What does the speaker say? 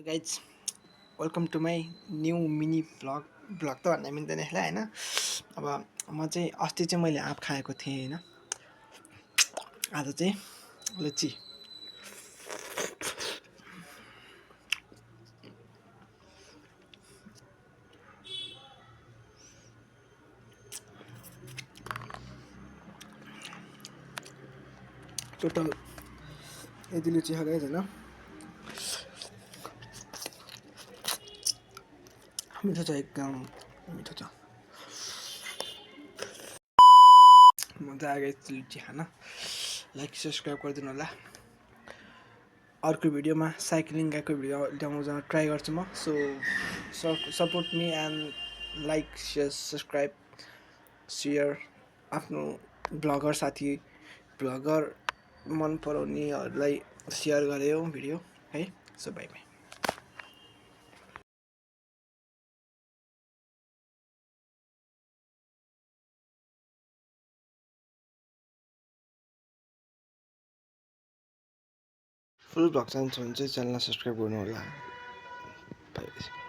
Guys welcome to my new mini vlog त भन्दा मिल्दैन यसलाई होइन। अब म चाहिँ अस्ति चाहिँ मैले आँप खाएको थिएँ होइन। आज चाहिँ लिची। टोटल यति लिची छ गाइज होइन। मिठो छ, एकदम मिठो छ। मजा आयो गाइज लिची खान। लाइक सब्सक्राइब गरिदिनु होला। अर्को भिडियोमा साइक्लिङ गएको भिडियो ल्याउन ट्राई गर्छु म। So support me and like share subscribe share. आफ्नो भ्लगर मन पराउनेहरूलाई सेयर गऱ्यो भिडियो है। So by by. Full vlog चाहन्छ भने चाहिँ च्यानललाई सब्सक्राइब गर्नु होला। बाई।